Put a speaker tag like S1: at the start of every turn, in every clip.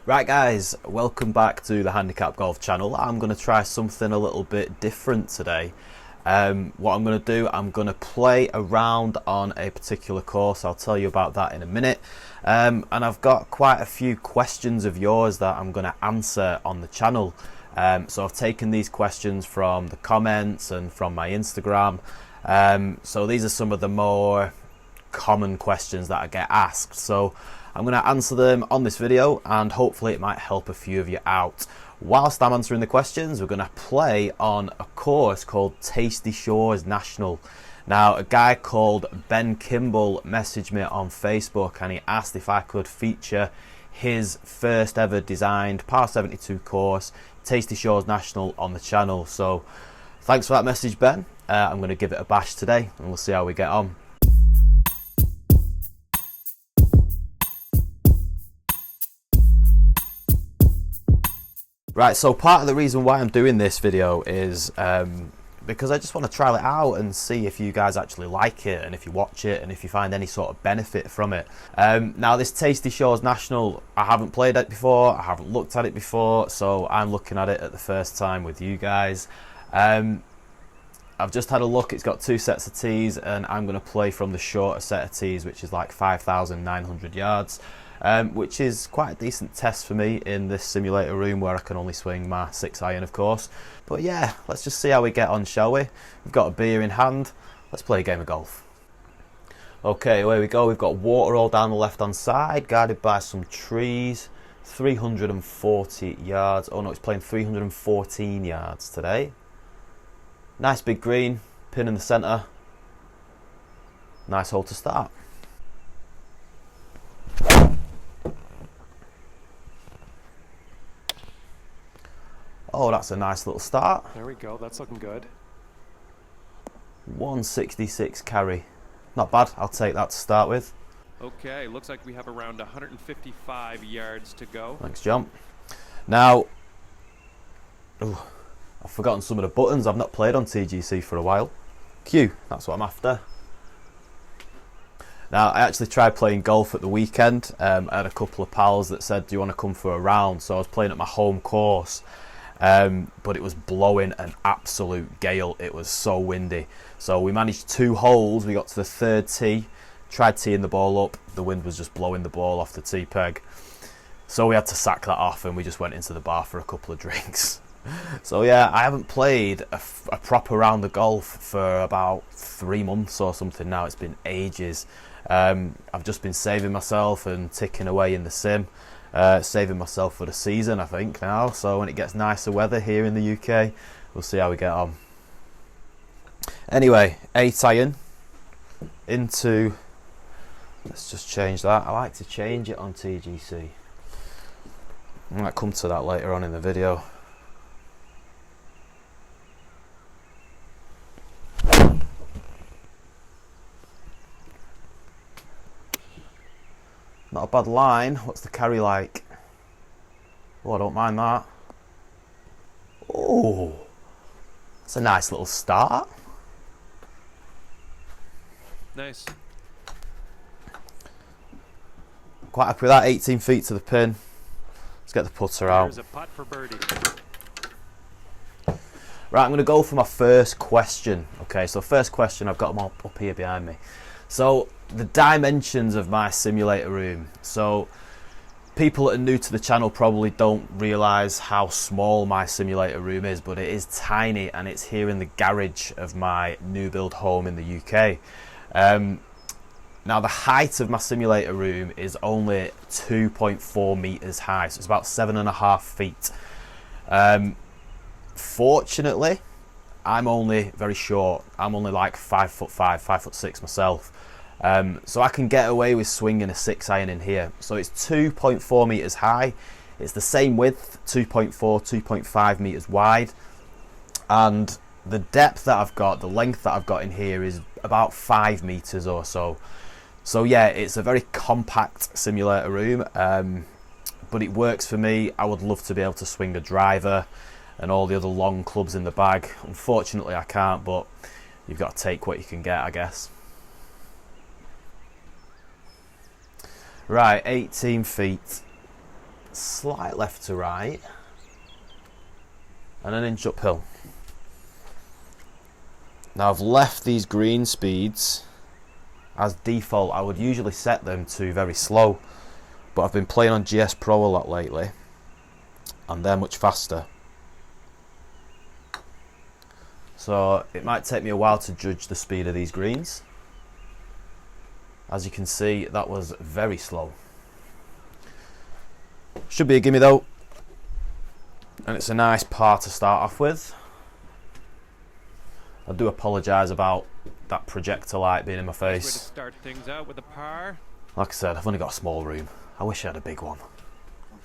S1: Right guys, welcome back to the Handicap Golf channel. I'm going to try something a little bit different today. What I'm going to do, I'm going to play around on a particular course. I'll tell you about that in a minute. And I've got quite a few questions of yours that I'm going to answer on the channel. So I've taken these questions from the comments and from my Instagram. So these are some of the more common questions that I get asked. So I'm going to answer them on this video and hopefully it might help a few of you out. Whilst I'm answering the questions, we're going to play on a course called Tasty Shores National. Now, a guy called Ben Kimball messaged me on Facebook and he asked if I could feature his first ever designed par 72 course, Tasty Shores National, on the channel. So thanks for that message, Ben. I'm going to give it a bash today and we'll see how we get on. Right, so part of the reason why I'm doing this video is because I just want to trial it out and see if you guys actually like it and if you watch it and if you find any sort of benefit from it. Now this Tasty Shores National, I haven't played it before, I haven't looked at it before, so I'm looking at it at the first time with you guys. I've just had a look, it's got 2 sets of tees and I'm going to play from the shorter set of tees, which is like 5,900 yards. Which is quite a decent test for me in this simulator room where I can only swing my 6-iron, of course. But yeah, let's just see how we get on, shall we? We've got a beer in hand, let's play a game of golf. Okay, away we go. We've got water all down the left hand side, guarded by some trees. 340 yards. Oh no, it's playing 314 yards today. Nice big green, pin in the centre. Nice hole to start. Oh, that's a nice little start.
S2: There we go, that's looking good.
S1: 166 carry. Not bad, I'll take that to start with.
S2: Okay, looks like we have around 155 yards to go.
S1: Thanks, John. Now, I've forgotten some of the buttons. I've not played on TGC for a while. Q, that's what I'm after. Now, I actually tried playing golf at the weekend. I had a couple of pals that said, do you want to come for a round? So I was playing at my home course. But it was blowing an absolute gale. It was so windy. So we managed 2 holes. We got to the 3rd tee, tried teeing the ball up. The wind was just blowing the ball off the tee peg. So we had to sack that off and we just went into the bar for a couple of drinks. So yeah, I haven't played a proper round of golf for about 3 months or something now. It's been ages. I've just been saving myself and ticking away in the sim. Saving myself for the season, I think, now. So when it gets nicer weather here in the UK, we'll see how we get on. Anyway, 8-iron into, let's just change that. I like to change it on TGC. I might come to that later on in the video. Not a bad line. What's the carry like? Oh, I don't mind that. Oh, it's a nice little start.
S2: Nice.
S1: Quite happy with that. 18 feet to the pin. Let's get the putter out.
S2: There's a putt for birdie.
S1: Right, I'm going to go for my first question. Okay, so first question, I've got them all up here behind me. So the dimensions of my simulator room. So people that are new to the channel probably don't realise how small my simulator room is, but it is tiny and it's here in the garage of my new build home in the UK. Now the height of my simulator room is only 2.4 metres high, so it's about 7.5 feet. Fortunately, I'm only very short. I'm only like 5'5", 5'6" myself. So I can get away with swinging a 6-iron in here. So it's 2.4 metres high. It's the same width, 2.4, 2.5 metres wide. And the depth that I've got, the length that I've got in here is about 5 metres or so. So yeah, it's a very compact simulator room, but it works for me. I would love to be able to swing a driver and all the other long clubs in the bag. Unfortunately, I can't, but you've got to take what you can get, I guess. Right, 18 feet. slight left to right, and an inch uphill. Now I've left these green speeds as default. I would usually set them to very slow, but I've been playing on GS Pro a lot lately, and they're much faster. So it might take me a while to judge the speed of these greens. As you can see, that was very slow. Should be a gimme though, and it's a nice par to start off with. I do apologise about that projector light being in my face.
S2: Way to start things out with a par.
S1: Like I said, I've only got a small room. I wish I had a big one.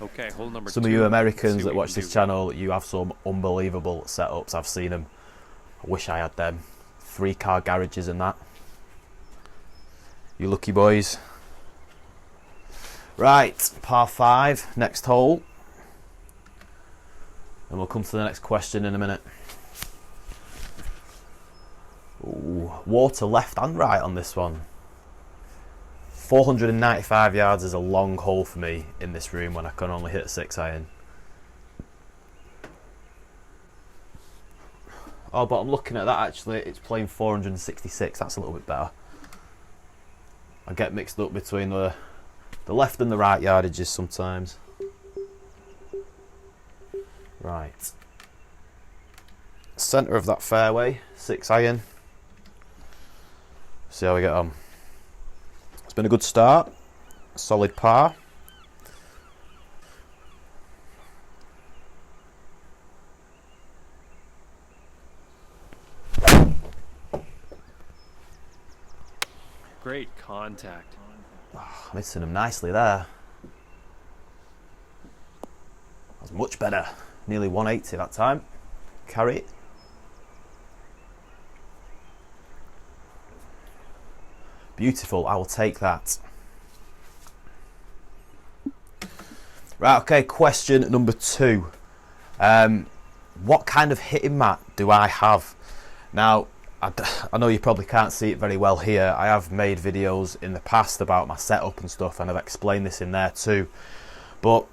S2: Okay, hole number 2.
S1: Some of you Americans that
S2: what
S1: watch
S2: you can
S1: this
S2: do.
S1: channel, you have some unbelievable setups. I've seen them. I wish I had them. 3-car garages and that. You lucky boys. Right, par 5, next hole. And we'll come to the next question in a minute. Ooh, water left and right on this one. 495 yards is a long hole for me in this room when I can only hit a 6-iron. Oh, but I'm looking at that actually, it's playing 466, that's a little bit better. I get mixed up between the left and the right yardages sometimes. Right. Centre of that fairway, 6-iron. See how we get on. It's been a good start, solid par.
S2: Great contact.
S1: Oh, missing him nicely there. That was much better. Nearly 180 that time. Carry it. Beautiful, I will take that. Right, okay, question number 2. What kind of hitting mat do I have? Now, I know you probably can't see it very well here. I have made videos in the past about my setup and stuff, and I've explained this in there too. But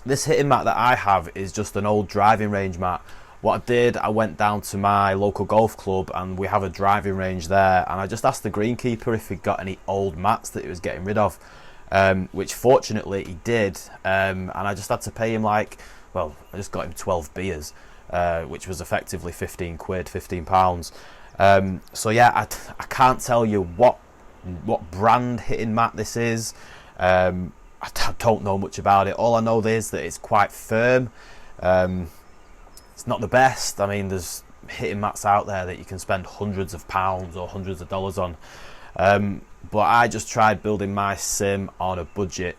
S1: this hitting mat that I have is just an old driving range mat. What I did, I went down to my local golf club and we have a driving range there, and I just asked the greenkeeper if he'd got any old mats that he was getting rid of, which fortunately he did, and I just had to pay him I just got him 12 beers, which was effectively 15 quid, 15 pounds. So yeah, I can't tell you what brand hitting mat this is. I don't know much about it. All I know is that it's quite firm. It's not the best. I mean, there's hitting mats out there that you can spend hundreds of pounds or hundreds of dollars on. But I just tried building my sim on a budget.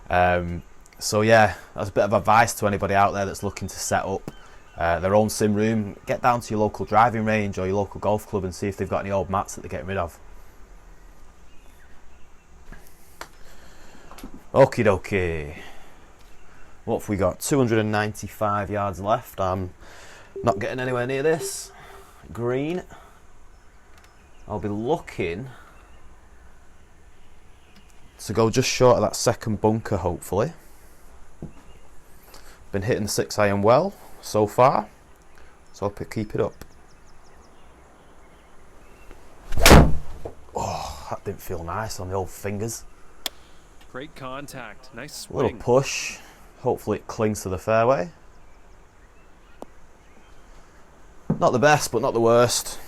S1: So yeah, that's a bit of advice to anybody out there that's looking to set up their own sim room. Get down to your local driving range or your local golf club and see if they've got any old mats that they're getting rid of. Okie dokie. What have we got? 295 yards left. I'm not getting anywhere near this green. I'll be looking to go just short of that second bunker, hopefully. Been hitting the 6-iron well so far, so I'll keep it up. Oh, that didn't feel nice on the old fingers.
S2: Great contact. Nice
S1: A little
S2: swing.
S1: push. Hopefully it clings to the fairway. Not the best, but not the worst.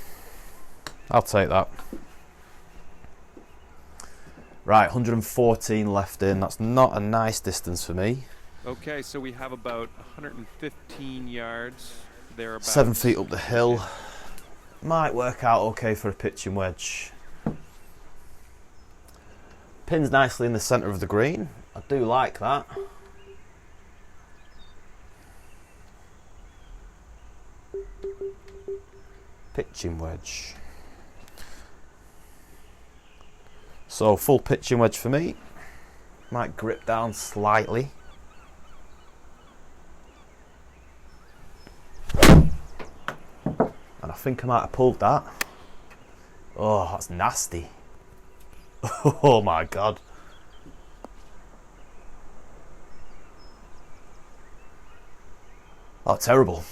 S1: I'll take that. Right, 114 left in. That's not a nice distance for me.
S2: Okay, so we have about 115 yards thereabouts.
S1: 7 feet up the hill. Might work out okay for a pitching wedge. Pin's nicely in the centre of the green. I do like that. Pitching wedge. So full pitching wedge for me. Might grip down slightly. And I think I might have pulled that. Oh, that's nasty. Oh my god. Oh, terrible.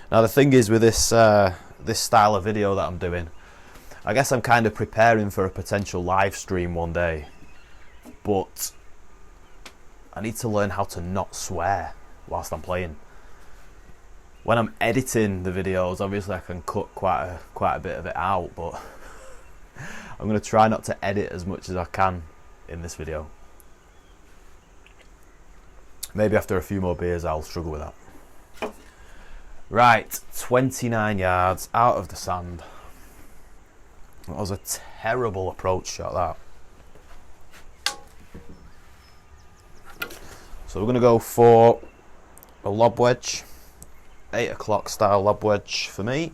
S1: Now the thing is with this this style of video that I'm doing, I guess I'm kind of preparing for a potential live stream one day, but I need to learn how to not swear whilst I'm playing. When I'm editing the videos, obviously I can cut quite a bit of it out, but I'm going to try not to edit as much as I can in this video. Maybe after a few more beers I'll struggle with that. Right, 29 yards out of the sand. That was a terrible approach shot, that. So we're going to go for a lob wedge. 8 o'clock style lob wedge for me.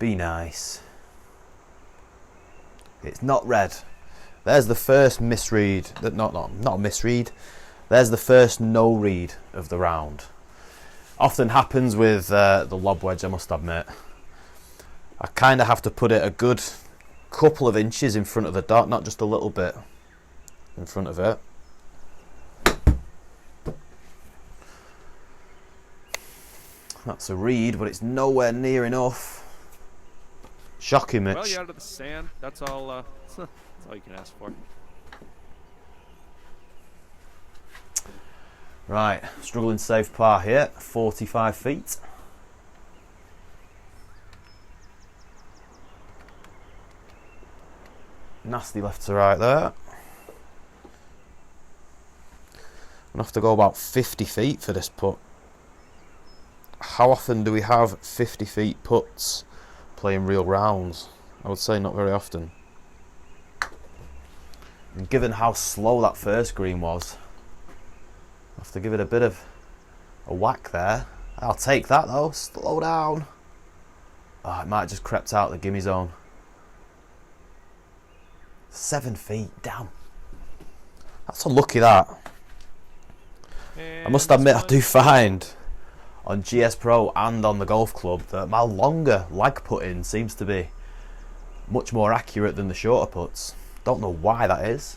S1: Be nice. It's not red. There's the first misread. Not a misread. There's the first no read of the round. Often happens with the lob wedge, I must admit. I kind of have to put it a good couple of inches in front of the dot, not just a little bit in front of it. That's a read, but it's nowhere near enough. Shocking, Mitch.
S2: Well, you're out of the sand. That's all. That's all you can ask for.
S1: Right, struggling safe par here. 45 feet. Nasty left to right there. I'm gonna have to go about 50 feet for this putt. How often do we have 50 feet putts playing real rounds? I would say not very often. And given how slow that first green was, I have to give it a bit of a whack there. I'll take that though. Slow down. Oh, it might have just crept out the gimme zone. 7 feet, damn. That's unlucky, that.
S2: And
S1: I must admit, I do find on GS Pro and on the golf club that my longer lag putting seems to be much more accurate than the shorter putts. Don't know why that is,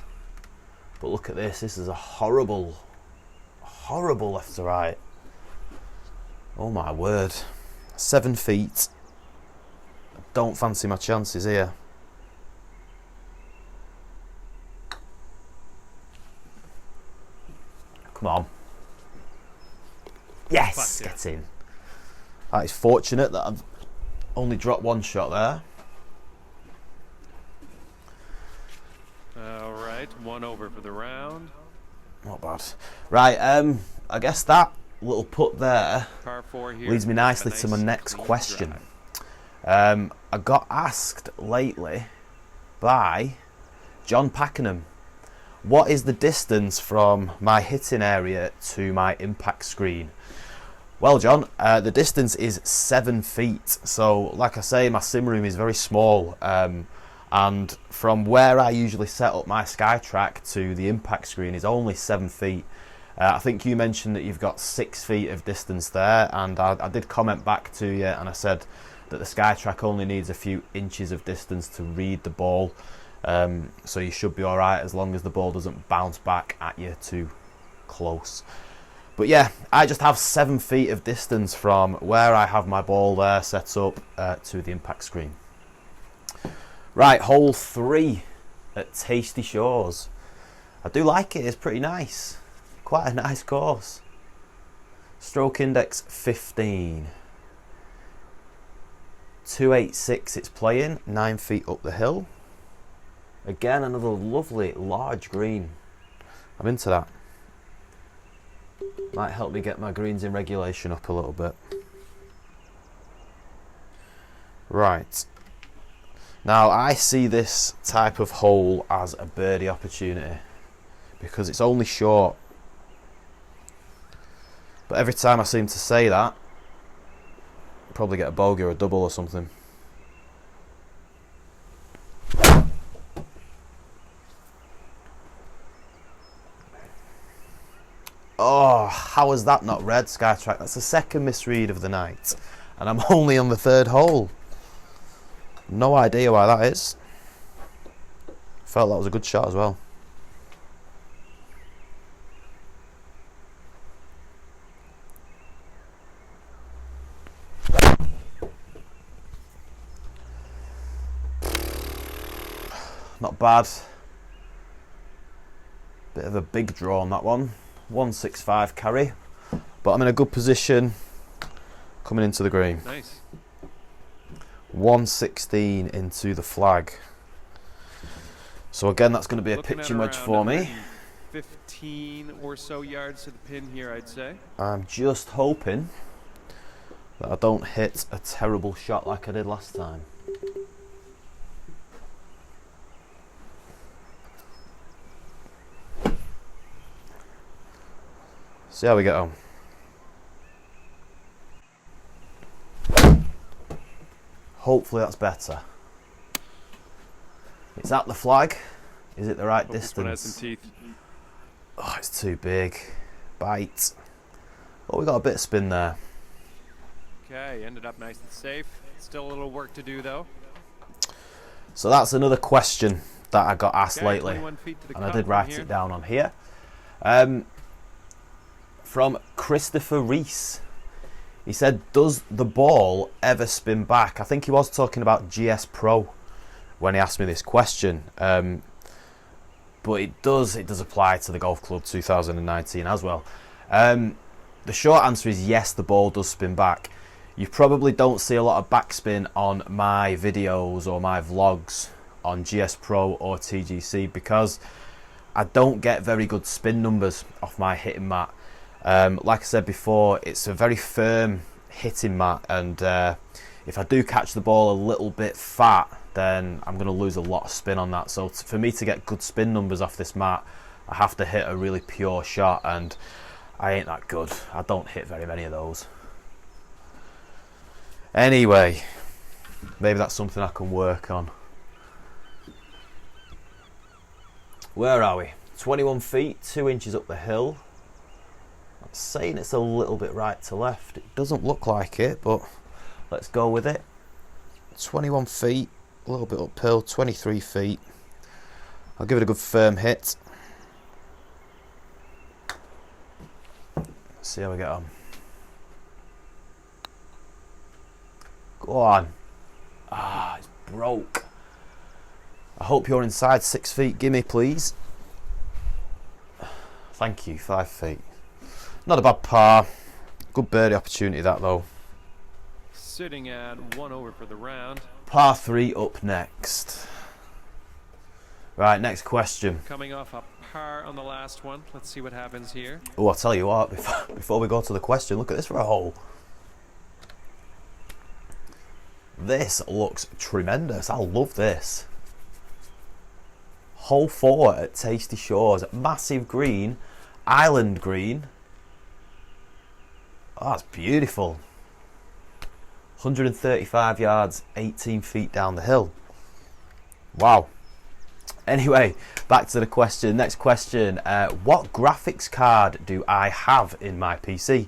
S1: but look at this. This is a horrible left to right. Oh my word. 7 feet. I don't fancy my chances here. Come on. Yes, get in. That is fortunate that I've only dropped one shot there.
S2: all right, 1 over for the round.
S1: Not bad. Right, I guess that little putt there
S2: Par 4 here.
S1: leads me nicely
S2: Have a
S1: to my
S2: nice
S1: next
S2: clean
S1: question.
S2: drive.
S1: I got asked lately by John Pakenham, what is the distance from my hitting area to my impact screen? Well, John, the distance is 7 feet. So, like I say, my sim room is very small. And from where I usually set up my Skytrak to the impact screen is only 7 feet. I think you mentioned that you've got 6 feet of distance there, and I did comment back to you and I said that the Skytrak only needs a few inches of distance to read the ball. So you should be alright as long as the ball doesn't bounce back at you too close. But yeah, I just have 7 feet of distance from where I have my ball there set up to the impact screen. Right, hole 3 at Tasty Shores. I do like it, it's pretty nice. Quite a nice course. Stroke index 15. 286 it's playing, 9 feet up the hill. Again, another lovely large green. I'm into that. Might help me get my greens in regulation up a little bit. Right. Now I see this type of hole as a birdie opportunity because it's only short. But every time I seem to say that, I'll probably get a bogey or a double or something. Oh, how is that not red, Skytrak? That's the second misread of the night. And I'm only on the 3rd hole. No idea why that is. felt that was a good shot as well. Not bad. Bit of a big draw on that one. 165 carry. But I'm in a good position coming into the green.
S2: Nice.
S1: 116 into the flag. So again, that's going to be a pitching wedge for me.
S2: 15 or so yards to the pin here, I'd say.
S1: I'm just hoping that I don't hit a terrible shot like I did last time. See how we get on. Hopefully that's better. It's at the flag. Is it the right distance?
S2: This one has some teeth.
S1: Oh, it's too big. Bite. Oh, we got a bit of spin there.
S2: Okay, ended up nice and safe. Still a little work to do though.
S1: So that's another question that I got asked
S2: Okay,
S1: lately,
S2: 21 feet to the
S1: and I
S2: cup
S1: did
S2: from
S1: write
S2: here.
S1: it down on here. From Christopher Reese. He said, does the ball ever spin back? I think he was talking about GS Pro when he asked me this question. But it does apply to the Golf Club 2019 as well. The short answer is yes, the ball does spin back. You probably don't see a lot of backspin on my videos or my vlogs on GS Pro or TGC because I don't get very good spin numbers off my hitting mat. Like I said before, it's a very firm hitting mat, and if I do catch the ball a little bit fat, then I'm going to lose a lot of spin on that. So for me to get good spin numbers off this mat, I have to hit a really pure shot, and I ain't that good. I don't hit very many of those. Anyway, maybe that's something I can work on. Where are we? 21 feet, 2 inches up the hill. I'm saying it's a little bit right to left. It doesn't look like it, but let's go with it. 21 feet, a little bit uphill, 23 feet. I'll give it a good firm hit. See how we get on. Go on. Ah, it's broke. I hope you're inside 6 feet. Gimme, please. Thank you, 5 feet. Not a bad par. Good birdie opportunity that though.
S2: Sitting at 1 over for the round.
S1: Par 3 up next. Right, next question.
S2: Coming off a par on the last one. Let's see what happens here.
S1: Oh, I'll tell you what, before we go to the question, look at this for a hole. This looks tremendous. I love this. Hole 4 at Tasty Shores. Massive green. Island green. Oh, that's beautiful. 135 yards, 18 feet down the hill. Wow. Anyway, back to the question. Next question. What graphics card do I have in my PC?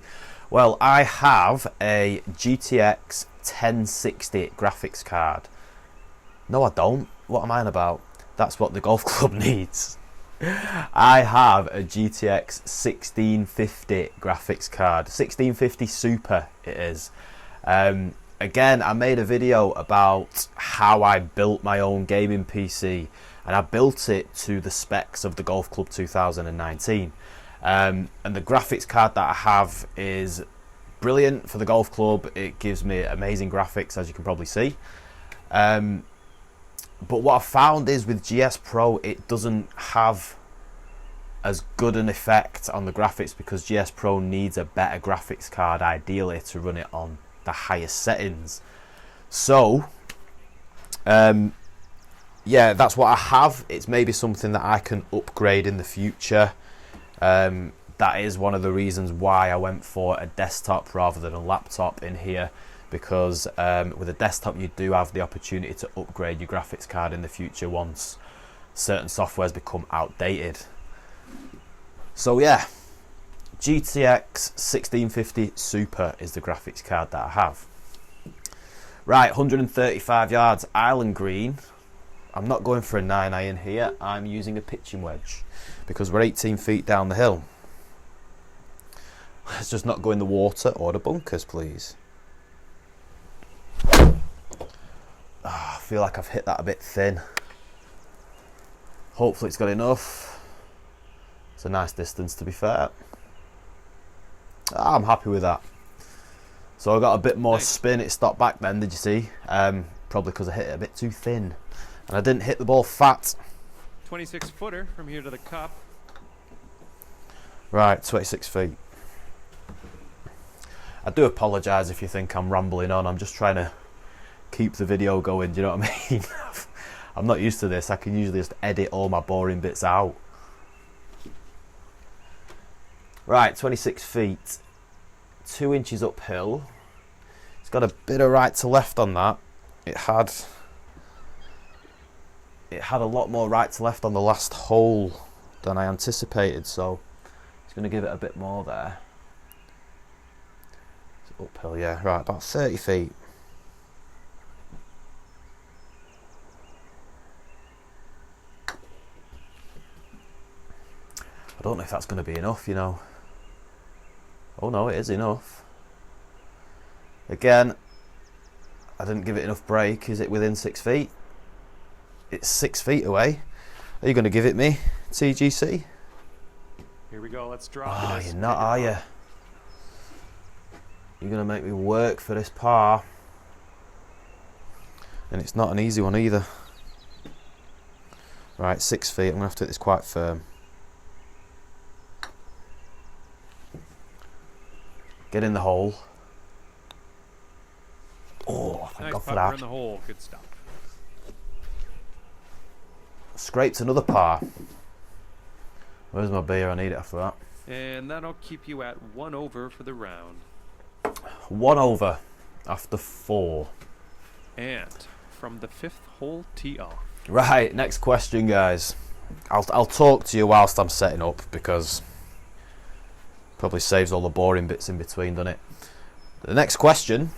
S1: Well, I have a GTX 1060 graphics card. No, I don't. What am I on about? That's what the golf club needs. I have a GTX 1650 graphics card. 1650 Super it is. Again, I made a video about how I built my own gaming PC, and I built it to the specs of the Golf Club 2019. And the graphics card that I have is brilliant for the golf club. It gives me amazing graphics, as you can probably see. But what I found is with GS Pro, it doesn't have as good an effect on the graphics because GS Pro needs a better graphics card ideally to run it on the highest settings. So yeah, that's what I have. It's maybe something that I can upgrade in the future. That is one of the reasons why I went for a desktop rather than a laptop in here, because with a desktop you do have the opportunity to upgrade your graphics card in the future once certain softwares become outdated. So yeah, GTX 1650 Super is the graphics card that I have. Right, 135 yards, Island green. I'm not going for a 9 iron here. I'm using a pitching wedge because we're 18 feet down the hill. Let's just not go in the water or the bunkers, please. I feel like I've hit that a bit thin. Hopefully it's got enough. It's a nice distance, to be fair. I'm happy with that. So I got a bit more spin. It stopped back then, did you see? Probably because I hit it a bit too thin. And I didn't hit the ball fat.
S2: 26 footer from here to the cup.
S1: Right, 26 feet. I do apologise if you think I'm rambling on. I'm just trying to keep the video going, do you know what I mean? I'm not used to this. I can usually just edit all my boring bits out. Right, 26 feet. 2 inches uphill. It's got a bit of right to left on that. It had a lot more right to left on the last hole than I anticipated, so it's going to give it a bit more there. It's uphill, yeah, right, about 30 feet. I don't know if that's going to be enough, you know. Oh no, it is enough. Again, I didn't give it enough break. Is it within 6 feet? It's 6 feet away. Are you going to give it me, TGC?
S2: Here we go. Let's drop
S1: Oh,
S2: this.
S1: you're not, are you? You're going to make me work for this par. And it's not an easy one either. Right, 6 feet. I'm going to have to hit this quite firm. Get in the hole. Oh, thank God for that.
S2: In the hole. Good stuff.
S1: Scraped another par. Where's my beer? I need it after that.
S2: And that'll keep you at 1 over for the round.
S1: 1 over after 4.
S2: And from the 5th hole, tee off.
S1: Right, next question, guys. I'll talk to you whilst I'm setting up because probably saves all the boring bits in between, doesn't it? The next question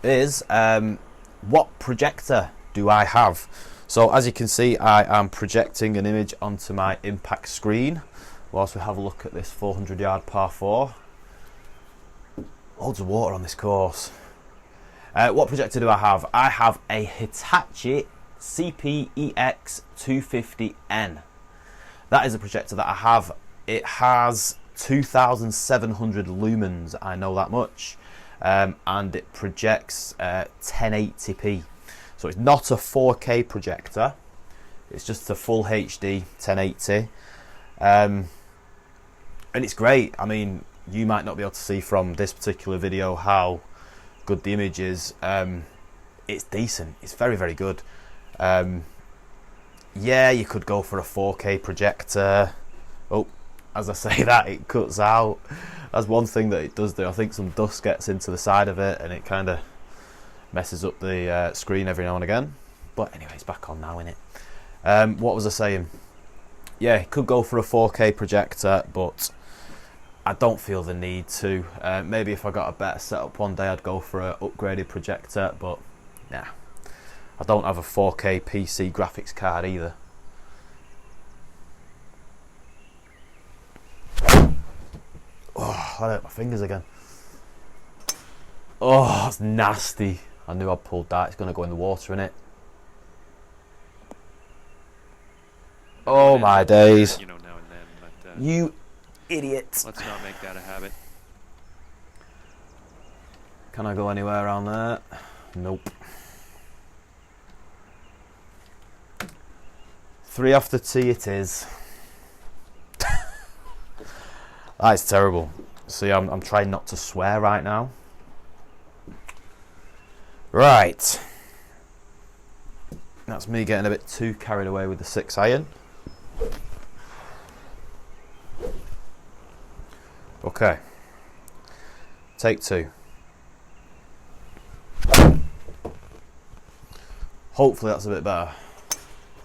S1: is what projector do I have? So as you can see, I am projecting an image onto my impact screen whilst we have a look at this 400 yard par 4. Loads of water on this course. What projector do I have? I have a Hitachi CPEX 250N. That is a projector that I have. It has 2,700 lumens, I know that much, and it projects 1080p. So it's not a 4K projector, it's just a full HD 1080, and it's great. I mean, you might not be able to see from this particular video how good the image is. It's decent, it's very, very good. Yeah, you could go for a 4K projector. Oh, as I say that, it cuts out. That's one thing that it does do. I think some dust gets into the side of it and it kind of messes up the screen every now and again. But anyway, it's back on now, innit? What was I saying? Yeah, it could go for a 4K projector, but I don't feel the need to. Maybe if I got a better setup one day, I'd go for an upgraded projector, but nah. I don't have a 4K PC graphics card either. Oh, I hurt my fingers again. Oh, that's nasty. I knew I'd pulled that. It's going to go in the water, innit? Oh my days.
S2: You know, now and then, but,
S1: you idiot.
S2: let's not make that a habit.
S1: Can I go anywhere around there? Nope. 3 off the tee it is. That is terrible. See, I'm trying not to swear right now. Right. That's me getting a bit too carried away with the 6 iron. Okay. Take 2. Hopefully that's a bit better.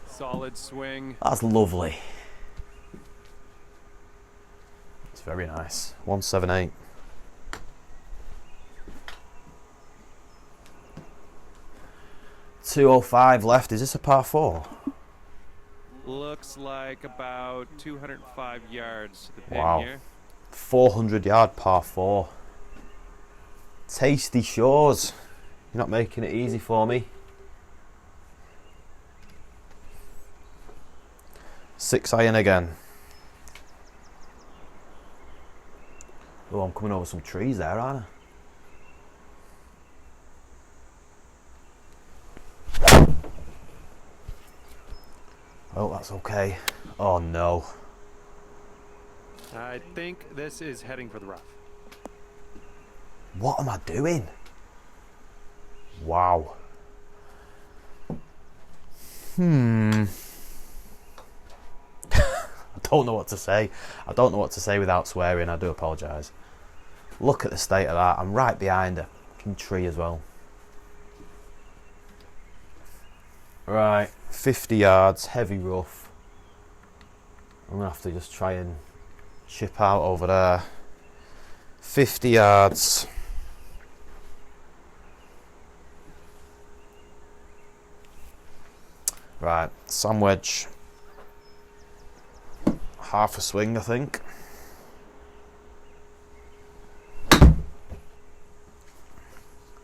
S2: Solid swing.
S1: That's lovely. It's very nice. 178. 205 left. Is this a par 4?
S2: Looks like about 205 yards to the pin
S1: Wow.
S2: here.
S1: 400 yard par 4. Tasty shores. You're not making it easy for me. 6 iron again. Oh, I'm coming over some trees there, aren't I? Oh, that's okay. Oh no.
S2: I think this is heading for the rough.
S1: What am I doing? Wow. I don't know what to say. I don't know what to say without swearing. I do apologise. Look at the state of that. I'm right behind a fucking tree as well. Right, 50 yards, heavy rough. I'm going to have to just try and chip out over there. 50 yards. Right, sand wedge. Half a swing, I think.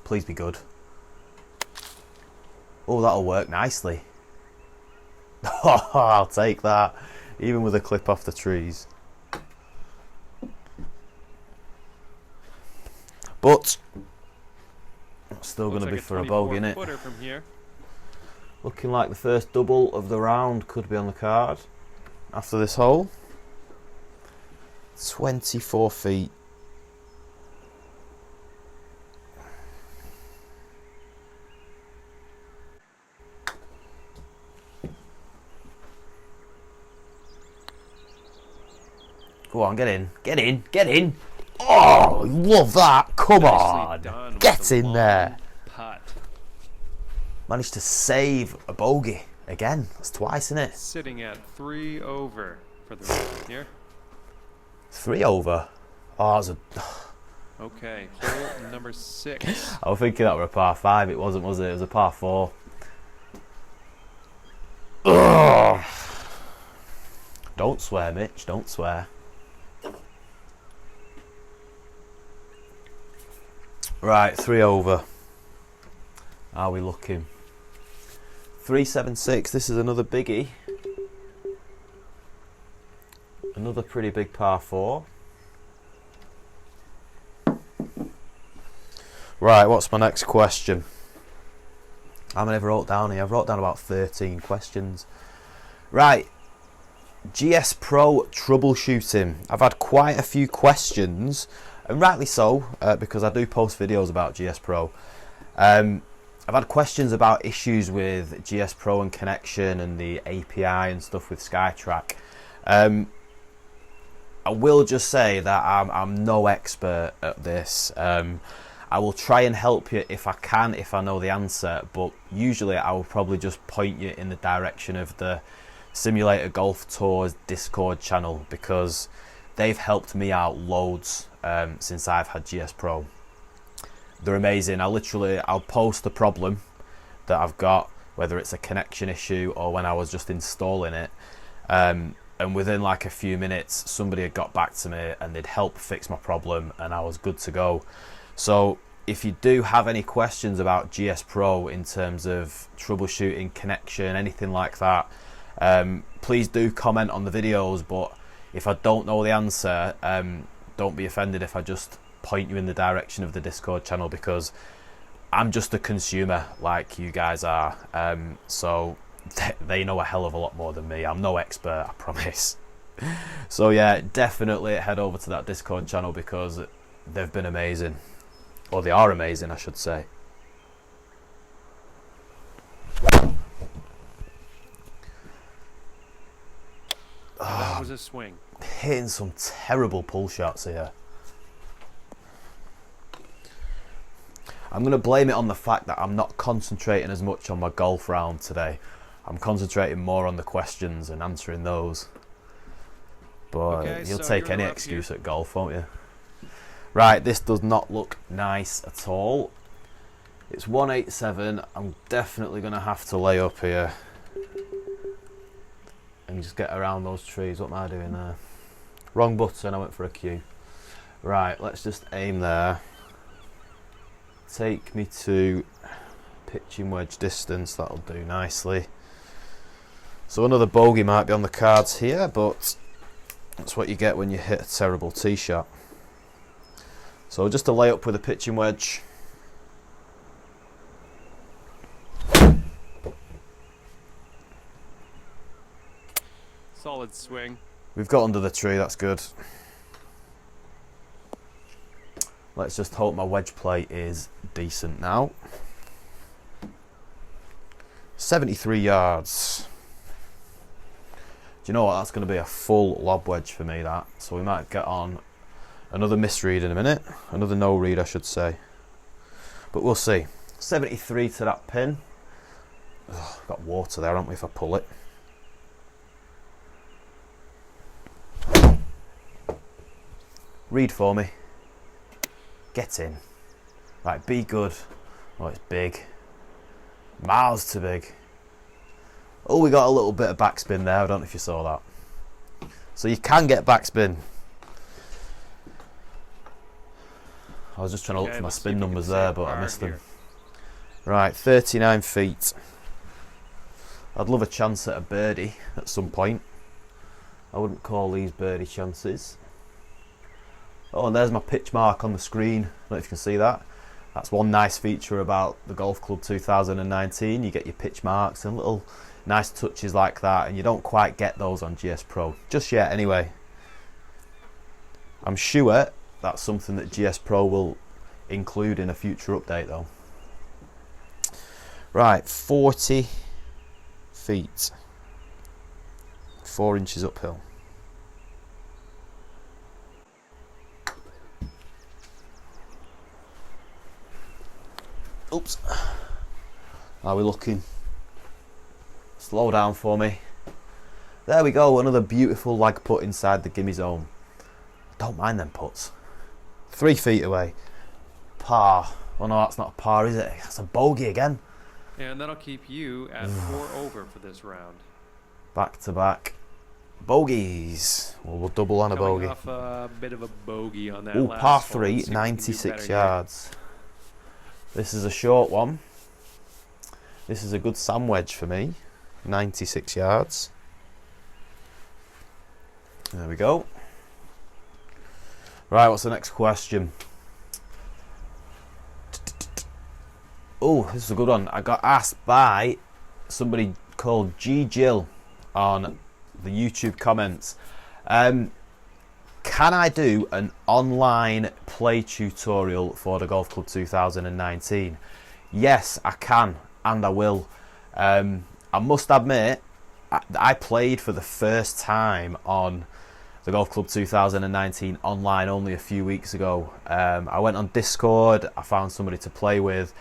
S1: Please be good. Oh, that'll work nicely. Oh, I'll take that. Even with a clip off the trees. But it's still going to be for a bogey, innit?
S2: Footer from here.
S1: Looking like the first double of the round could be on the card after this hole. 24 feet. Go on, get in, get in, get in. Oh, love that. Come on. Get in there.
S2: Putt.
S1: Managed to save a bogey again. That's twice, isn't it?
S2: Sitting at 3 over for the round here.
S1: 3 over. Oh, that was a...
S2: Okay, hole number 6.
S1: I was thinking that were a par 5. It wasn't, was it? It was a par 4. Ugh. Don't swear, Mitch. Don't swear. Right, 3 over. How are we looking? 376. This is another biggie. Another pretty big par 4. Right, what's my next question? How many have I wrote down here? I've wrote down about 13 questions. Right, GS Pro troubleshooting. I've had quite a few questions, and rightly so, because I do post videos about GS Pro. I've had questions about issues with GS Pro and connection and the API and stuff with Skytrak. I will just say that I'm no expert at this. I will try and help you if I can, if I know the answer, but usually I will probably just point you in the direction of the Simulator Golf Tours Discord channel, because they've helped me out loads since I've had GS Pro. They're amazing. I'll post the problem that I've got, whether it's a connection issue or when I was just installing it, and within like a few minutes somebody had got back to me and they'd help fix my problem and I was good to go. So if you do have any questions about GS Pro in terms of troubleshooting, connection, anything like that, please do comment on the videos. But if I don't know the answer, don't be offended if I just point you in the direction of the Discord channel, because I'm just a consumer like you guys are, so they know a hell of a lot more than me. I'm no expert, I promise. So yeah, definitely head over to that Discord channel because they've been amazing, or they are amazing, I should say.
S2: That was a swing.
S1: Hitting some terrible pull shots here. I'm going to blame it on the fact that I'm not concentrating as much on my golf round today. I'm concentrating more on the questions and answering those. But
S2: okay,
S1: you'll
S2: so
S1: take any excuse at golf, won't you? Right, this does not look nice at all. It's 187. I'm definitely going to have to lay up here and just get around those trees. What am I doing there? Wrong button, I went for a Q. Right, let's just aim there. Take me to pitching wedge distance, that'll do nicely. So another bogey might be on the cards here, but that's what you get when you hit a terrible tee shot. So just a lay up with a pitching wedge.
S2: Solid swing.
S1: We've got under the tree, that's good. Let's just hope my wedge play is decent now. 73 yards. Do you know what? That's going to be a full lob wedge for me, that. So we might get on another misread in a minute. Another no read, I should say. But we'll see. 73 to that pin. Ugh, got water there, haven't we, if I pull it. Read for me. Get in. Right, be good. Oh, it's big. Miles too big. Oh, we got a little bit of backspin there. I don't know if you saw that. So you can get backspin. I was just trying to look for my spin numbers there, but I missed them. Right, 39 feet. I'd love a chance at a birdie at some point. I wouldn't call these birdie chances. Oh, and there's my pitch mark on the screen. I don't know if you can see that. That's one nice feature about the Golf Club 2019. You get your pitch marks and little nice touches like that, and you don't quite get those on GS Pro. Just yet, anyway. I'm sure that's something that GS Pro will include in a future update, though. Right, 40 feet. 4 inches uphill. Oops. Are we looking? Slow down for me. There we go, another beautiful lag putt inside the gimme zone. Don't mind them putts. 3 feet away. Par. Oh no, that's not a par, is it? That's a bogey again.
S2: And that'll keep you at 4 over for this round.
S1: Back to back. Bogeys. Well, we'll double on a bogey.
S2: Off a bit of a bogey on that.
S1: Ooh,
S2: last
S1: par
S2: hole.
S1: 3, 96 yards. This is a short one. This is a good sand wedge for me. 96 yards. There we go. Right, what's the next question? Oh, this is a good one. I got asked by somebody called G Jill on the YouTube comments. Can I do an online play tutorial for the Golf Club 2019? Yes, I can, and I will. I must admit, I played for the first time on the Golf Club 2019 online only a few weeks ago. I went on Discord, I found somebody to play with,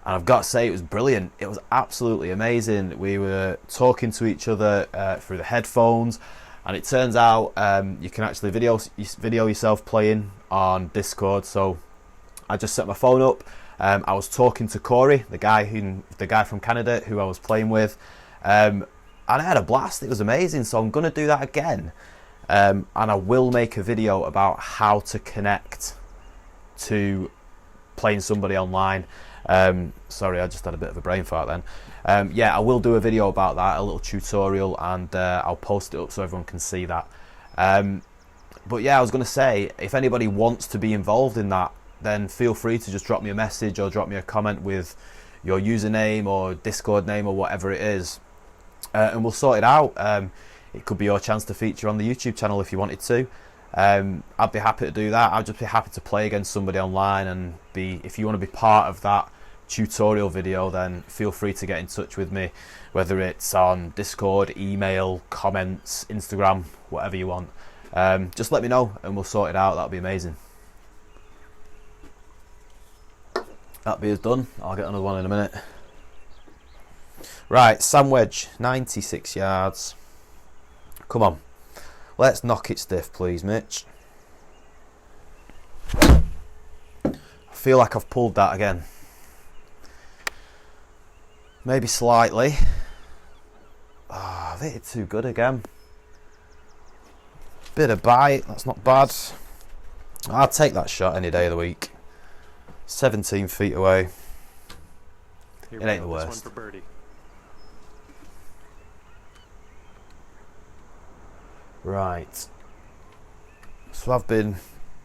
S1: and I've got to say it was brilliant. It was absolutely amazing. We were talking to each other through the headphones, and it turns out you can actually video yourself playing on Discord. So I just set my phone up. I was talking to Corey, the guy from Canada who I was playing with, and I had a blast. It was amazing. So I'm going to do that again, and I will make a video about how to connect to playing somebody online. Sorry, I just had a bit of a brain fart then. Yeah, I will do a video about that, a little tutorial, and I'll post it up so everyone can see that. But yeah, I was going to say, if anybody wants to be involved in that, then feel free to just drop me a message or drop me a comment with your username or Discord name or whatever it is, and we'll sort it out. It could be your chance to feature on the YouTube channel if you wanted to. I'd be happy to do that. I'd just be happy to play against somebody online, and if you want to be part of that tutorial video, then feel free to get in touch with me, whether it's on Discord, email, comments, Instagram, whatever you want. Just let me know and we'll sort it out. That'll be amazing. That beer's done. I'll get another one in a minute. Right, sand wedge, 96 yards. Come on, let's knock it stiff, please, Mitch. I feel like I've pulled that again. Maybe slightly. Ah, I've hit it too good again. Bit of bite, that's not bad. I'll take that shot any day of the week. 17 feet away.
S2: Here
S1: It ain't the
S2: This one
S1: worst.
S2: for birdie.
S1: Right. So I've been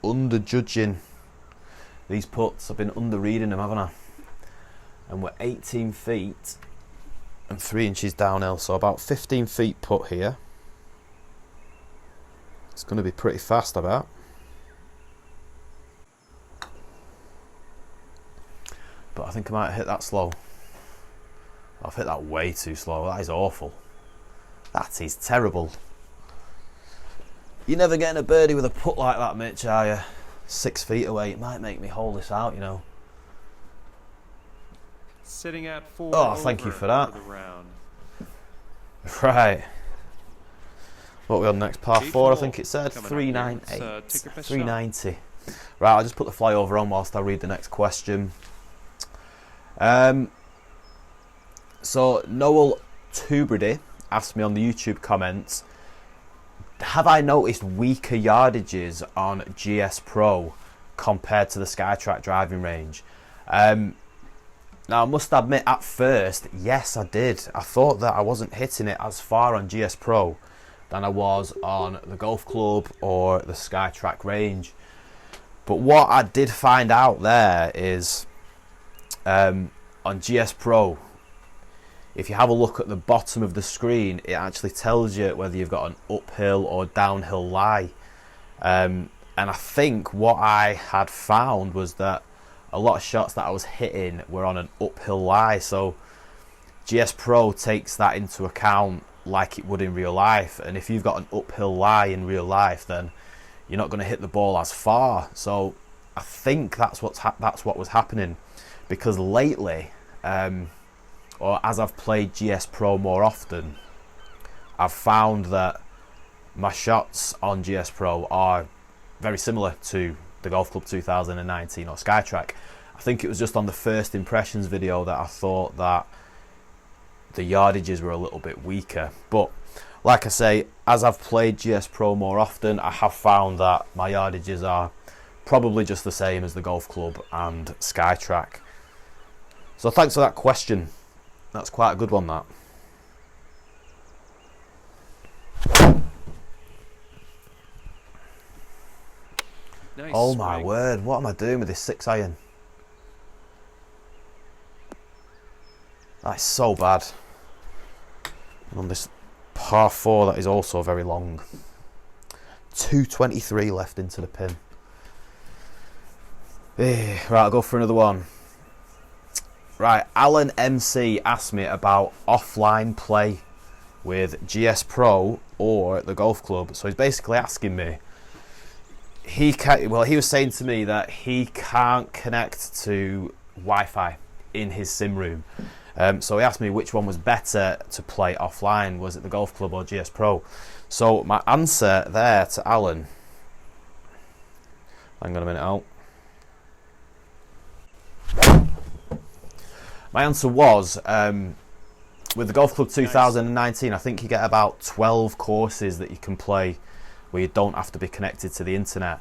S1: underjudging these putts. I've been under-reading them, haven't I? And we're 18 feet and 3 inches downhill, so about 15 feet putt here. It's going to be pretty fast, I bet. But I think I might hit that slow. I've hit that way too slow. That is awful. That is terrible. You're never getting a birdie with a putt like that, Mitch, are you? 6 feet away. It might make me hold this out, you know.
S2: Sitting at 4.
S1: Oh, thank you for that.
S2: the round.
S1: Right. What are we on next? Par 4, I think it said.
S2: Coming up
S1: 398.
S2: here. Let's, take your best
S1: 390. Right, I'll just put the flyover on whilst I read the next question. So, Noel Tubridy asked me on the YouTube comments, have I noticed weaker yardages on GS Pro compared to the Skytrak driving range? Now, I must admit, at first, yes, I did. I thought that I wasn't hitting it as far on GS Pro than I was on the golf club or the Skytrak range. But what I did find out there is on GS Pro, if you have a look at the bottom of the screen, it actually tells you whether you've got an uphill or downhill lie. And I think what I had found was that a lot of shots that I was hitting were on an uphill lie. So GS Pro takes that into account like it would in real life. And if you've got an uphill lie in real life, then you're not going to hit the ball as far. So I think that's what was happening, because lately, or as I've played GS Pro more often, I've found that my shots on GS Pro are very similar to the Golf Club 2019 or Skytrak. I think it was just on the first impressions video that I thought that the yardages were a little bit weaker. But like I say, as I've played GS Pro more often, I have found that my yardages are probably just the same as the Golf Club and Skytrak. So thanks for that question. That's quite a good one, that.
S2: Nice
S1: Oh my
S2: swing.
S1: word, what am I doing with this 6-iron? That's so bad. And on this par 4 that is also very long. 223 left into the pin. Right, I'll go for another one. Right, Alan MC asked me about offline play with GS Pro or the golf club. So he's basically asking me, he was saying to me that he can't connect to Wi-Fi in his sim room. So he asked me which one was better to play offline. Was it the golf club or GS Pro? So my answer there to Alan, hang on a minute out. My answer was, with the Golf Club 2019, I think you get about 12 courses that you can play where you don't have to be connected to the internet.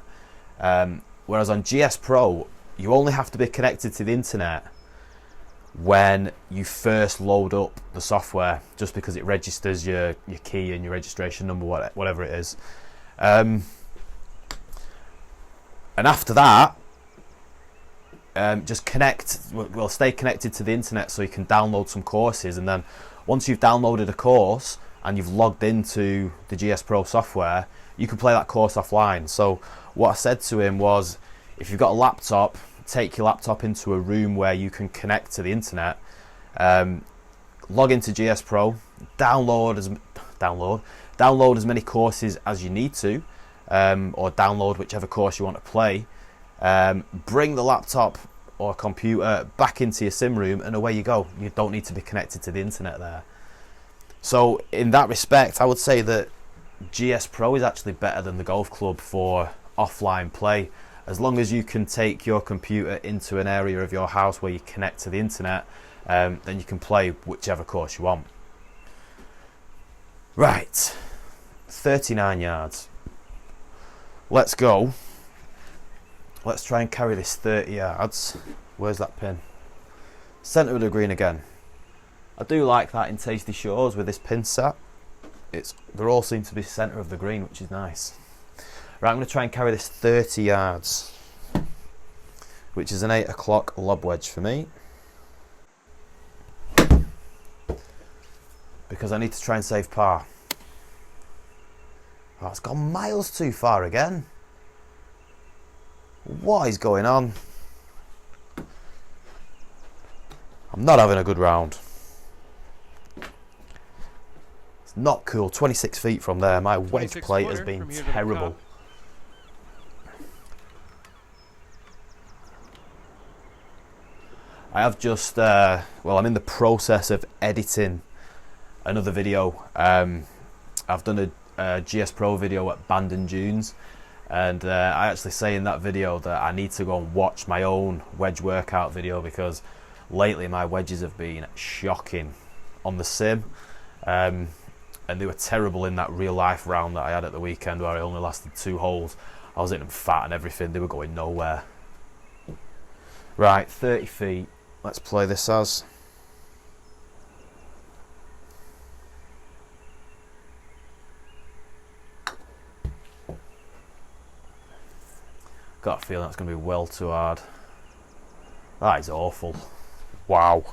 S1: Whereas on GS Pro, you only have to be connected to the internet when you first load up the software, just because it registers your key and your registration number, whatever it is. And after that, just stay connected to the internet so you can download some courses, and then once you've downloaded a course and you've logged into the GS Pro software, you can play that course offline. So what I said to him was, if you've got a laptop, take your laptop into a room where you can connect to the internet, log into GS Pro, download as many courses as you need to, or download whichever course you want to play. Bring the laptop or computer back into your sim room, and away you go. You don't need to be connected to the internet there. So in that respect, I would say that GS Pro is actually better than the golf club for offline play, as long as you can take your computer into an area of your house where you connect to the internet, then you can play whichever course you want. Right, 39 yards. Let's go. Let's try and carry this 30 yards. Where's that pin? Centre of the green again. I do like that in Tasty Shores with this pin set. They all seem to be centre of the green, which is nice. Right, I'm going to try and carry this 30 yards, which is an 8 o'clock lob wedge for me. Because I need to try and save par. Oh, it's gone miles too far again. What is going on? I'm not having a good round. It's not cool. 26 feet from there. My wedge play has been terrible. I have just, well, I'm in the process of editing another video. I've done a GS Pro video at Bandon Dunes, and I actually say in that video that I need to go and watch my own wedge workout video, because lately my wedges have been shocking on the sim, and they were terrible in that real life round that I had at the weekend where I only lasted 2 holes. I was hitting them fat and everything, they were going nowhere. Right, 30 feet, let's play this as. Got a feeling that's going to be well too hard. That is awful. Wow.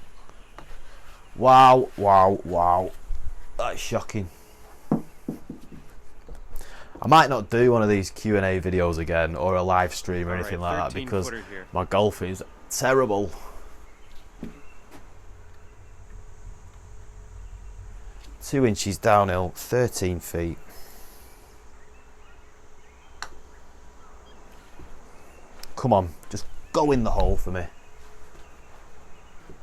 S1: Wow, wow, wow. That is shocking. I might not do one of these Q&A videos again, or a live stream or anything like that, because my golf is terrible. Two inches downhill, 13 feet. Come on, just go in the hole for me.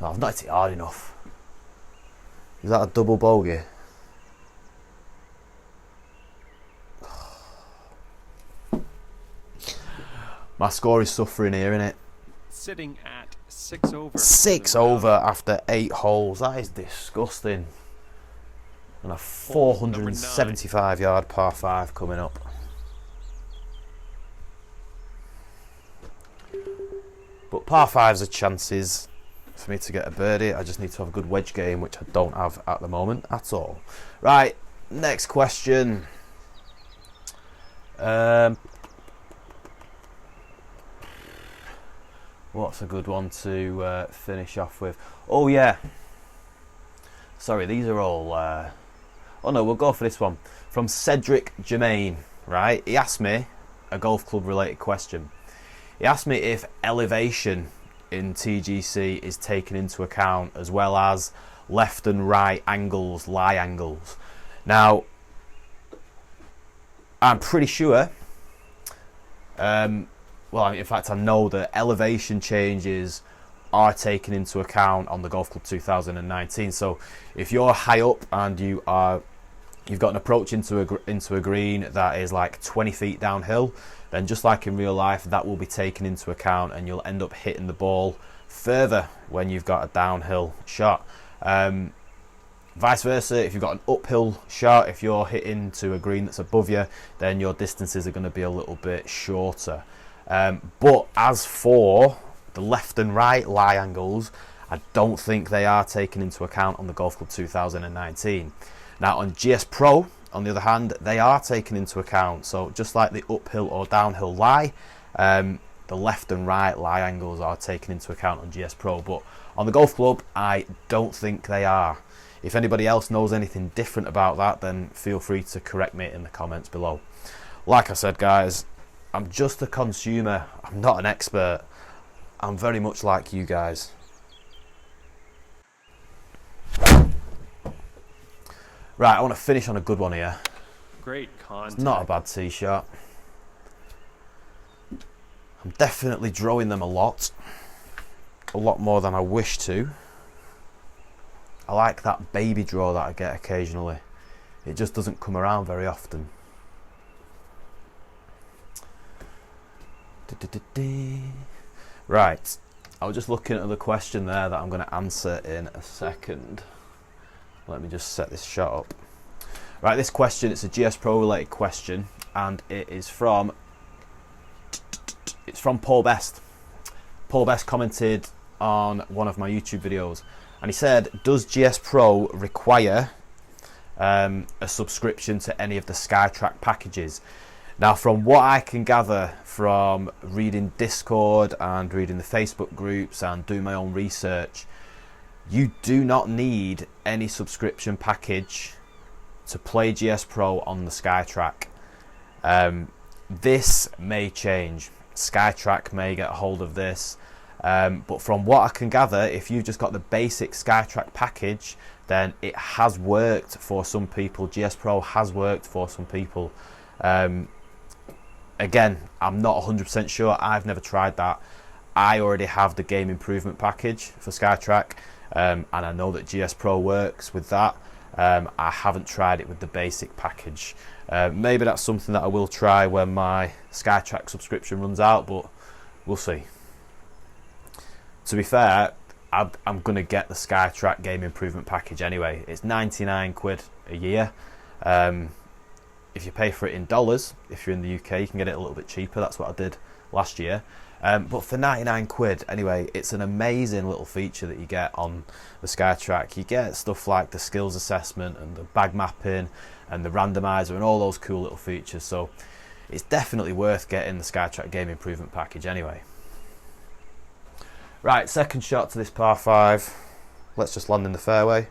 S1: Oh, I've not hit it hard enough. Is that a double bogey? My score is suffering here, innit?
S2: Sitting at 6 over.
S1: 6 over after 8 holes. That is disgusting. And a 475 yard par 5 coming up. But par 5s are chances for me to get a birdie. I just need to have a good wedge game, which I don't have at the moment at all. Right, next question. What's a good one to finish off with? Oh yeah. Sorry, these are all... oh no, we'll go for this one. From Cedric Germain, right? He asked me a golf club related question. He asked me if elevation in TGC is taken into account, as well as left and right angles, lie angles. Now, I'm pretty sure, well, in fact, I know that elevation changes are taken into account on the Golf Club 2019. So if you're high up and you've got an approach into a green that is like 20 feet downhill, then just like in real life, that will be taken into account, and you'll end up hitting the ball further when you've got a downhill shot. Vice versa, if you've got an uphill shot, if you're hitting to a green that's above you, then your distances are going to be a little bit shorter. But as for the left and right lie angles, I don't think they are taken into account on the Golf Club 2019. Now on GS Pro, on the other hand, they are taken into account. So just like the uphill or downhill lie, the left and right lie angles are taken into account on GS Pro. But on the Golf Club, I don't think they are. If anybody else knows anything different about that, then feel free to correct me in the comments below. Like I said, guys, I'm just a consumer. I'm not an expert. I'm very much like you guys. Right, I want to finish on a good one here.
S2: Great contact.
S1: It's not a bad tee shot. I'm definitely drawing them a lot more than I wish to. I like that baby draw that I get occasionally. It just doesn't come around very often. Right, I was just looking at the question there that I'm going to answer in a second. Let me just set this shot up. Right, this question, it's a GS Pro related question, and it's from Paul Best. Paul Best commented on one of my YouTube videos, and he said, does GS Pro require a subscription to any of the Skytrak packages? Now, from what I can gather from reading Discord and reading the Facebook groups and doing my own research, you do not need any subscription package to play GS Pro on the Skytrak. This may change. Skytrak may get a hold of this. But from what I can gather, if you've just got the basic Skytrak package, then it has worked for some people. GS Pro has worked for some people. Again, I'm not 100% sure. I've never tried that. I already have the game improvement package for Skytrak, and I know that GS Pro works with that. I haven't tried it with the basic package. Maybe that's something that I will try when my Skytrak subscription runs out, but we'll see. To be fair, I'm going to get the Skytrak game improvement package anyway. It's 99 quid a year. If you pay for it in dollars, if you're in the UK, you can get it a little bit cheaper. That's what I did last year. But for 99 quid, anyway, it's an amazing little feature that you get on the Skytrak. You get stuff like the skills assessment and the bag mapping and the randomizer and all those cool little features. So it's definitely worth getting the Skytrak game improvement package anyway. Right, second shot to this par 5. Let's just land in the fairway.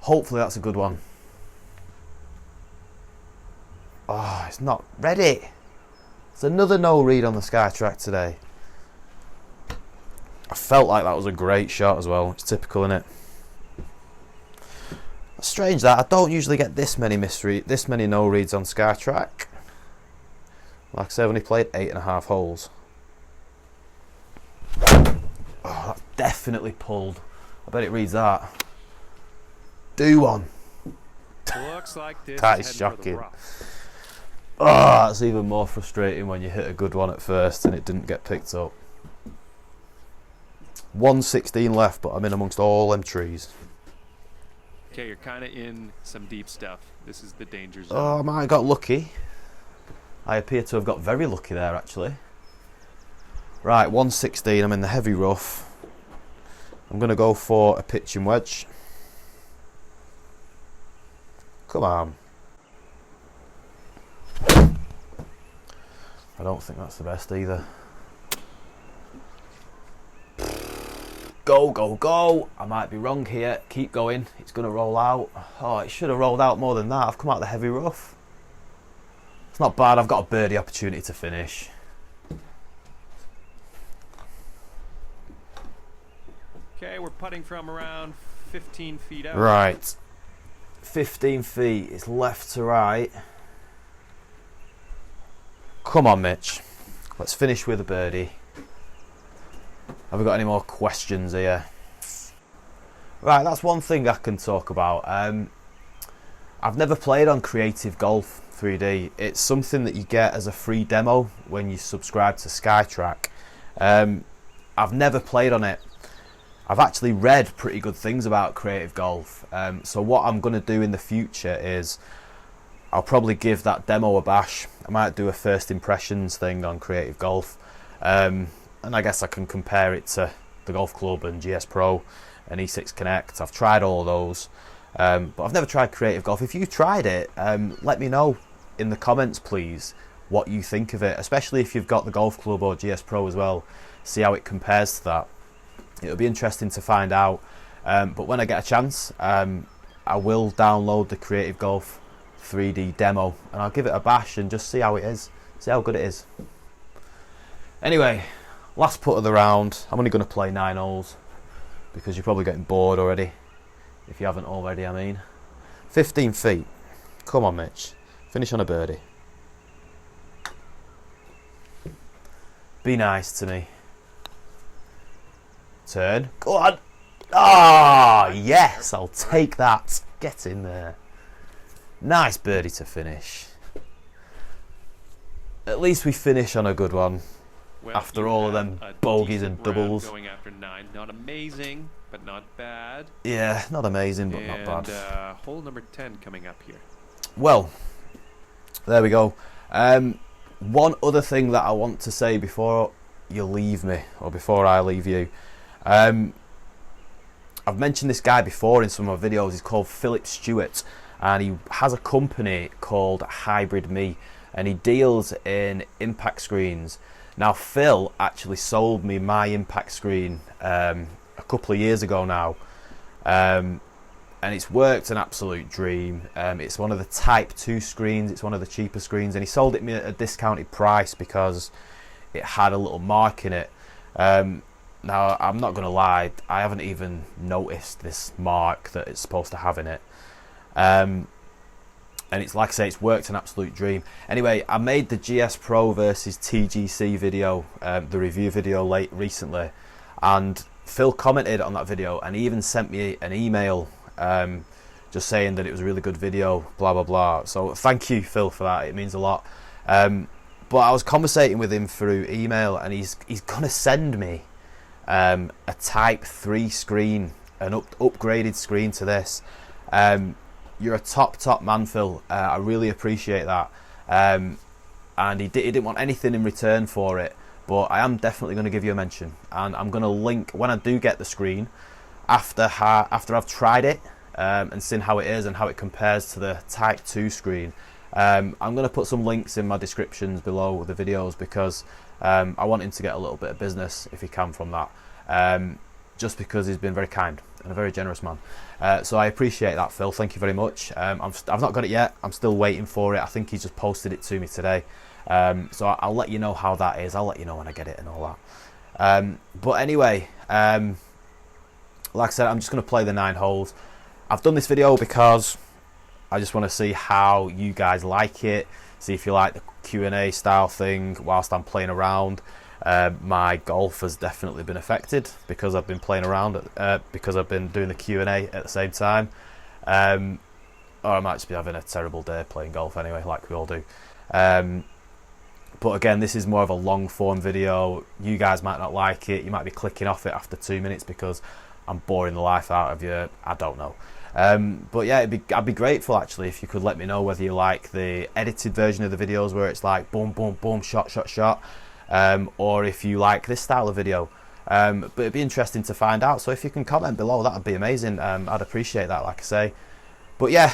S1: Hopefully that's a good one. Oh, it's not ready. It's another no read on the Skytrak today. I felt like that was a great shot as well. It's typical, isn't it? It's strange that I don't usually get this many no reads on Skytrak. Like I said, I've only played 8.5 holes. Oh, that definitely pulled. I bet it reads that. Do one.
S2: Looks like this
S1: That is shocking. Oh, that's even more frustrating when you hit a good one at first and it didn't get picked up. 116 left, but I'm in amongst all them trees.
S2: Okay, you're kind of in some deep stuff. This is the danger zone.
S1: Oh, I might have got lucky. I appear to have got very lucky there, actually. Right, 116. I'm in the heavy rough. I'm going to go for a pitching wedge. Come on. I don't think that's the best either. Go, go, go. I might be wrong here. Keep going. It's going to roll out. Oh, it should have rolled out more than that. I've come out the heavy rough. It's not bad. I've got a birdie opportunity to finish.
S2: Okay, we're putting from around 15 feet out.
S1: Right. 15 feet. It's left to right. Come on, Mitch. Let's finish with a birdie. Have we got any more questions here? Right, that's one thing I can talk about. I've never played on Creative Golf 3D. It's something that you get as a free demo when you subscribe to Skytrak. I've never played on it. I've actually read pretty good things about Creative Golf. So what I'm going to do in the future is I'll probably give that demo a bash. I might do a first impressions thing on Creative Golf. And I guess I can compare it to the Golf Club and GS Pro and E6 Connect. I've tried all those, but I've never tried Creative Golf. If you tried it, let me know in the comments, please, what you think of it, especially if you've got the Golf Club or GS Pro as well. See how it compares to that. It'll be interesting to find out. But when I get a chance, I will download the Creative Golf 3D demo and I'll give it a bash and just see how it is, see how good it is. Anyway, last putt of the round. I'm only going to play 9 holes because you're probably getting bored already, if you haven't already, I mean. 15 feet. Come on, Mitch. Finish on a birdie. Be nice to me. Turn. Go on. Ah, yes, I'll take that. Get in there. Nice birdie to finish. at least we finish on a good one.
S2: Well,
S1: After
S2: you
S1: all of
S2: had
S1: them
S2: a
S1: bogeys
S2: decent
S1: and doubles.
S2: round going after 9. Not amazing, but not bad.
S1: Yeah, not amazing, but
S2: And,
S1: not bad.
S2: hole number 10 coming up here.
S1: Well, there we go. One other thing that I want to say before you leave me, or before I leave you. I've mentioned this guy before in some of my videos. He's called Philip Stewart, and he has a company called Hybrid Me, and he deals in impact screens. Now, Phil actually sold me my impact screen a couple of years ago now, and it's worked an absolute dream. It's one of the Type 2 screens. It's one of the cheaper screens, and he sold it me at a discounted price because it had a little mark in it. Now, I'm not going to lie, I haven't even noticed this mark that it's supposed to have in it. And it's like I say, it's worked an absolute dream. Anyway, I made the GS Pro versus TGC video, the review video recently, and Phil commented on that video, and he even sent me an email just saying that it was a really good video, blah blah blah. So thank you, Phil, for that. It means a lot. But I was conversating with him through email, and he's gonna send me a Type 3 screen, an upgraded screen to this. You're a top man, Phil. I really appreciate that. And he didn't want anything in return for it, but I am definitely going to give you a mention, and I'm going to link when I do get the screen after I've tried it and seen how it is and how it compares to the Type 2 screen. I'm going to put some links in my descriptions below the videos because I want him to get a little bit of business if he can from that, just because he's been very kind and a very generous man. So I appreciate that, Phil. Thank you very much. I've not got it yet. I'm still waiting for it. I think he's just posted it to me today. So I'll let you know how that is. I'll let you know when I get it and all that. But anyway, like I said, I'm just going to play the 9 holes. I've done this video because I just want to see how you guys like it, see if you like the Q&A style thing whilst I'm playing around. My golf has definitely been affected because I've been playing around, because I've been doing the Q&A at the same time. Or I might just be having a terrible day playing golf anyway, like we all do. But again, this is more of a long form video. You guys might not like it. You might be clicking off it after 2 minutes because I'm boring the life out of you. I don't know. But yeah, I'd be grateful actually if you could let me know whether you like the edited version of the videos where it's like boom, boom, boom, shot, shot, shot. Or if you like this style of video. But it'd be interesting to find out, so if you can comment below, that would be amazing. I'd appreciate that, like I say. But yeah,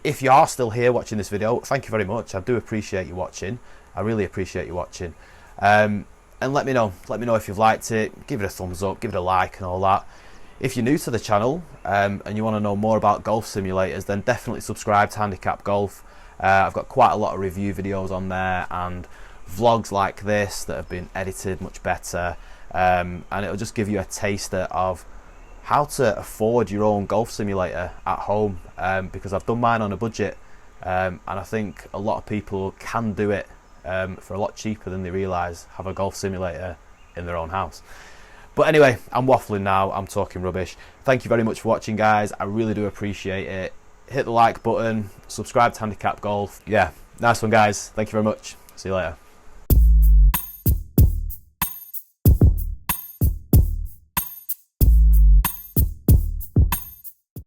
S1: if you are still here watching this video, thank you very much. I do appreciate you watching. I really appreciate you watching. And let me know if you've liked it. Give it a thumbs up, give it a like and all that. If you're new to the channel and you want to know more about golf simulators, then definitely subscribe to Handicap Golf. I've got quite a lot of review videos on there and vlogs like this that have been edited much better, and it'll just give you a taster of how to afford your own golf simulator at home, because I've done mine on a budget, and I think a lot of people can do it for a lot cheaper than they realise, have a golf simulator in their own house. But anyway, I'm waffling now, I'm talking rubbish. Thank you very much for watching, guys. I really do appreciate it. Hit the like button, subscribe to Handicap Golf. Yeah, nice one, guys. Thank you very much. See you later.